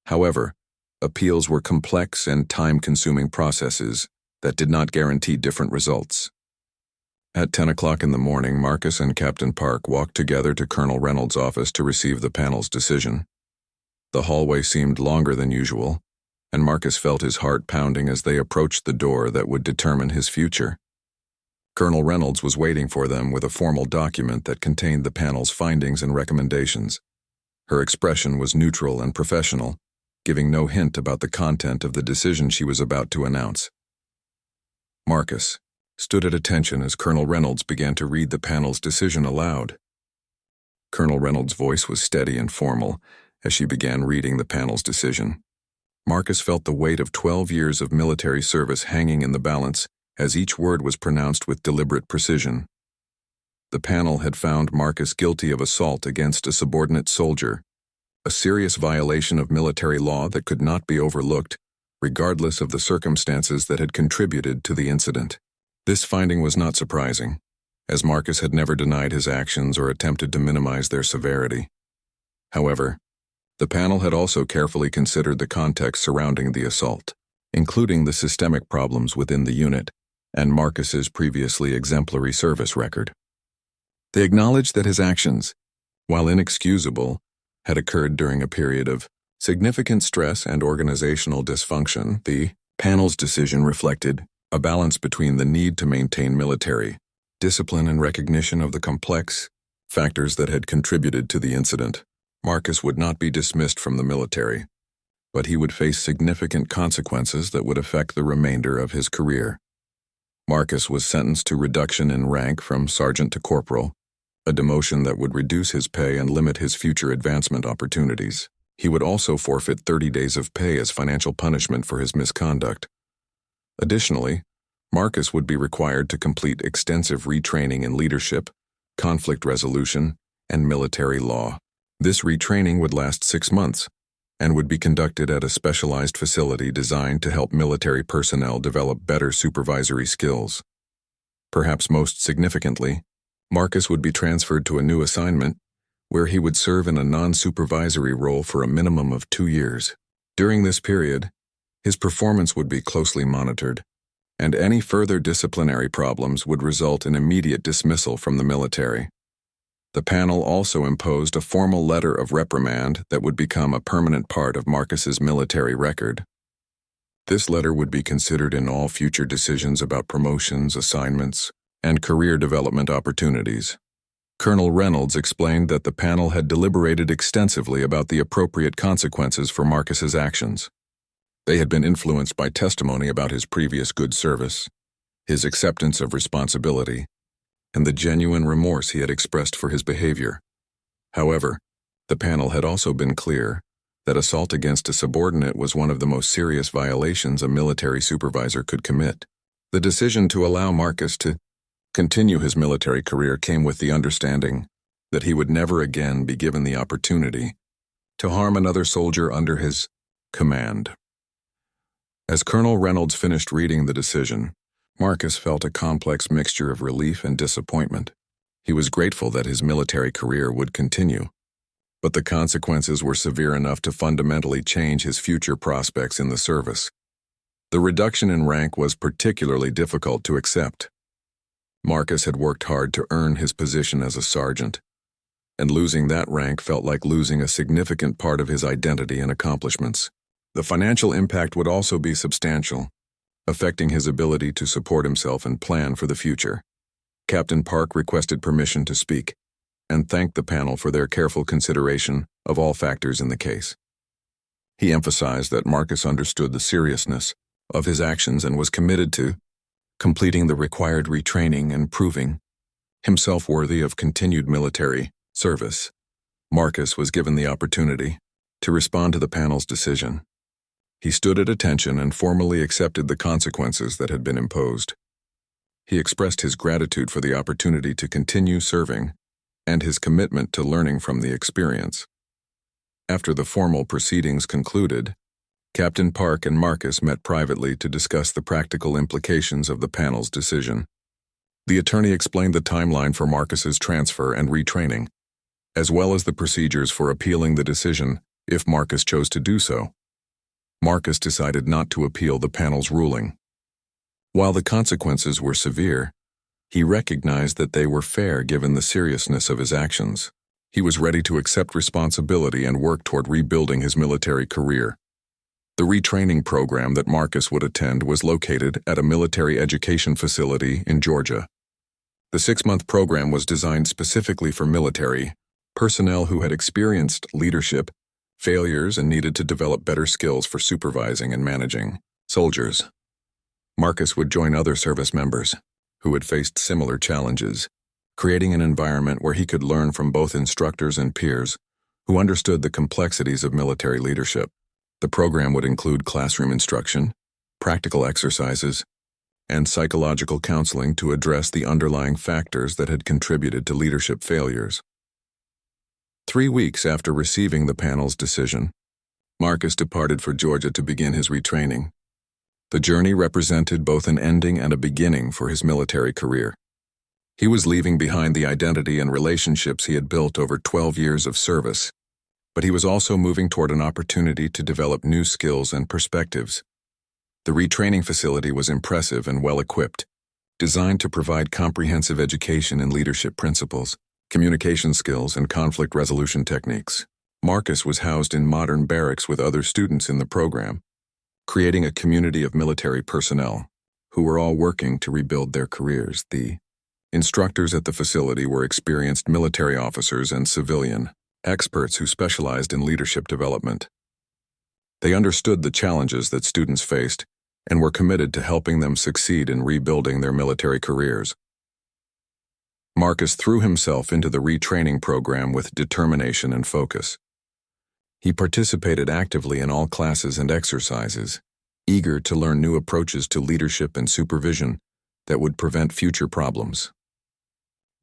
A: However, appeals were complex and time-consuming processes that did not guarantee different results. At 10 o'clock in the morning, Marcus and Captain Park walked together to Colonel Reynolds' office to receive the panel's decision. The hallway seemed longer than usual, and Marcus felt his heart pounding as they approached the door that would determine his future. Colonel Reynolds was waiting for them with a formal document that contained the panel's findings and recommendations. Her expression was neutral and professional, giving no hint about the content of the decision she was about to announce. Marcus stood at attention as Colonel Reynolds began to read the panel's decision aloud. Colonel Reynolds' voice was steady and formal as she began reading the panel's decision. Marcus felt the weight of 12 years of military service hanging in the balance as each word was pronounced with deliberate precision. The panel had found Marcus guilty of assault against a subordinate soldier, a serious violation of military law that could not be overlooked, regardless of the circumstances that had contributed to the incident. This finding was not surprising, as Marcus had never denied his actions or attempted to minimize their severity. However, the panel had also carefully considered the context surrounding the assault, including the systemic problems within the unit and Marcus's previously exemplary service record. They acknowledged that his actions, while inexcusable, had occurred during a period of significant stress and organizational dysfunction. The panel's decision reflected a balance between the need to maintain military discipline and recognition of the complex factors that had contributed to the incident. Marcus would not be dismissed from the military, but he would face significant consequences that would affect the remainder of his career. Marcus was sentenced to reduction in rank from sergeant to corporal, a demotion that would reduce his pay and limit his future advancement opportunities. He would also forfeit 30 days of pay as financial punishment for his misconduct. Additionally, Marcus would be required to complete extensive retraining in leadership, conflict resolution, and military law. This retraining would last 6 months and would be conducted at a specialized facility designed to help military personnel develop better supervisory skills. Perhaps most significantly, Marcus would be transferred to a new assignment where he would serve in a non-supervisory role for a minimum of 2 years. During this period, his performance would be closely monitored, and any further disciplinary problems would result in immediate dismissal from the military. The panel also imposed a formal letter of reprimand that would become a permanent part of Marcus's military record. This letter would be considered in all future decisions about promotions, assignments, and career development opportunities. Colonel Reynolds explained that the panel had deliberated extensively about the appropriate consequences for Marcus's actions. They had been influenced by testimony about his previous good service, his acceptance of responsibility, and the genuine remorse he had expressed for his behavior. However, the panel had also been clear that assault against a subordinate was one of the most serious violations a military supervisor could commit. The decision to allow Marcus to continue his military career came with the understanding that he would never again be given the opportunity to harm another soldier under his command. As Colonel Reynolds finished reading the decision, Marcus felt a complex mixture of relief and disappointment. He was grateful that his military career would continue, but the consequences were severe enough to fundamentally change his future prospects in the service. The reduction in rank was particularly difficult to accept. Marcus had worked hard to earn his position as a sergeant, and losing that rank felt like losing a significant part of his identity and accomplishments. The financial impact would also be substantial, affecting his ability to support himself and plan for the future. Captain Park requested permission to speak and thanked the panel for their careful consideration of all factors in the case. He emphasized that Marcus understood the seriousness of his actions and was committed to completing the required retraining and proving himself worthy of continued military service. Marcus was given the opportunity to respond to the panel's decision. He stood at attention and formally accepted the consequences that had been imposed. He expressed his gratitude for the opportunity to continue serving and his commitment to learning from the experience. After the formal proceedings concluded, Captain Park and Marcus met privately to discuss the practical implications of the panel's decision. The attorney explained the timeline for Marcus's transfer and retraining, as well as the procedures for appealing the decision if Marcus chose to do so. Marcus decided not to appeal the panel's ruling. While the consequences were severe, he recognized that they were fair given the seriousness of his actions. He was ready to accept responsibility and work toward rebuilding his military career. The retraining program that Marcus would attend was located at a military education facility in Georgia. The 6-month program was designed specifically for military personnel who had experienced leadership failures and needed to develop better skills for supervising and managing soldiers. Marcus would join other service members who had faced similar challenges creating an environment where he could learn from both instructors and peers who understood the complexities of military leadership. The program would include classroom instruction, practical exercises, and psychological counseling to address the underlying factors that had contributed to leadership failures. 3 weeks after receiving the panel's decision, Marcus departed for Georgia to begin his retraining. The journey represented both an ending and a beginning for his military career. He was leaving behind the identity and relationships he had built over 12 years of service, but he was also moving toward an opportunity to develop new skills and perspectives. The retraining facility was impressive and well-equipped, designed to provide comprehensive education in leadership principles, communication skills, and conflict resolution techniques. Marcus was housed in modern barracks with other students in the program, creating a community of military personnel who were all working to rebuild their careers. The instructors at the facility were experienced military officers and civilian experts who specialized in leadership development. They understood the challenges that students faced and were committed to helping them succeed in rebuilding their military careers. Marcus threw himself into the retraining program with determination and focus. He participated actively in all classes and exercises, eager to learn new approaches to leadership and supervision that would prevent future problems.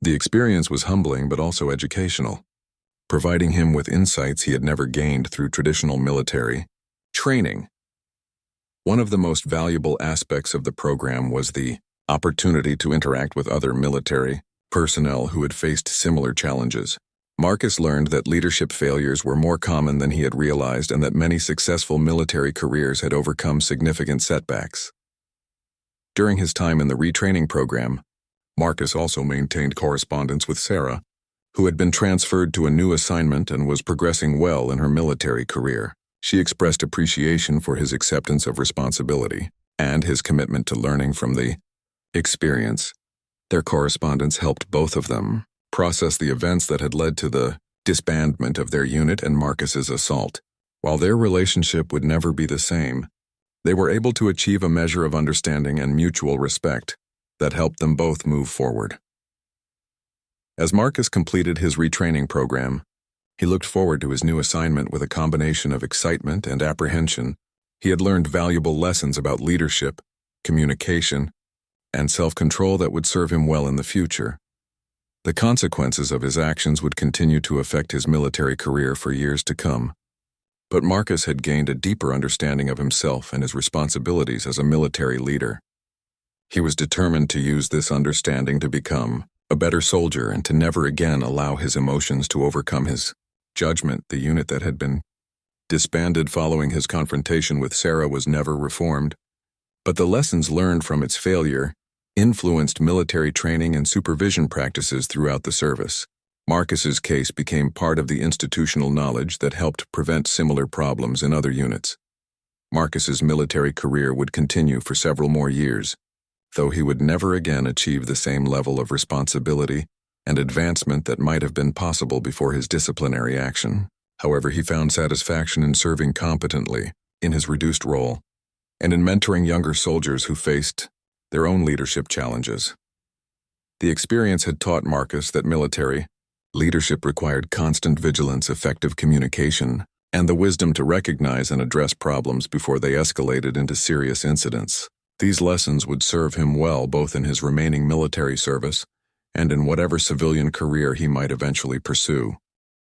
A: The experience was humbling but also educational, providing him with insights he had never gained through traditional military training. One of the most valuable aspects of the program was the opportunity to interact with other military personnel who had faced similar challenges. Marcus learned that leadership failures were more common than he had realized and that many successful military careers had overcome significant setbacks. During his time in the retraining program, Marcus also maintained correspondence with Sarah, who had been transferred to a new assignment and was progressing well in her military career. She expressed appreciation for his acceptance of responsibility and his commitment to learning from the experience. Their correspondence helped both of them process the events that had led to the disbandment of their unit and Marcus's assault. While their relationship would never be the same, they were able to achieve a measure of understanding and mutual respect that helped them both move forward. As Marcus completed his retraining program, he looked forward to his new assignment with a combination of excitement and apprehension. He had learned valuable lessons about leadership, communication, and self-control that would serve him well in the future. The consequences of his actions would continue to affect his military career for years to come. But Marcus had gained a deeper understanding of himself and his responsibilities as a military leader. He was determined to use this understanding to become a better soldier and to never again allow his emotions to overcome his judgment. The unit that had been disbanded following his confrontation with Sarah was never reformed, but the lessons learned from its failure influenced military training and supervision practices throughout the service. Marcus's case became part of the institutional knowledge that helped prevent similar problems in other units. Marcus's military career would continue for several more years, though he would never again achieve the same level of responsibility and advancement that might have been possible before his disciplinary action. However, he found satisfaction in serving competently in his reduced role and in mentoring younger soldiers who faced their own leadership challenges. The experience had taught Marcus that military leadership required constant vigilance, effective communication, and the wisdom to recognize and address problems before they escalated into serious incidents. These lessons would serve him well both in his remaining military service and in whatever civilian career he might eventually pursue.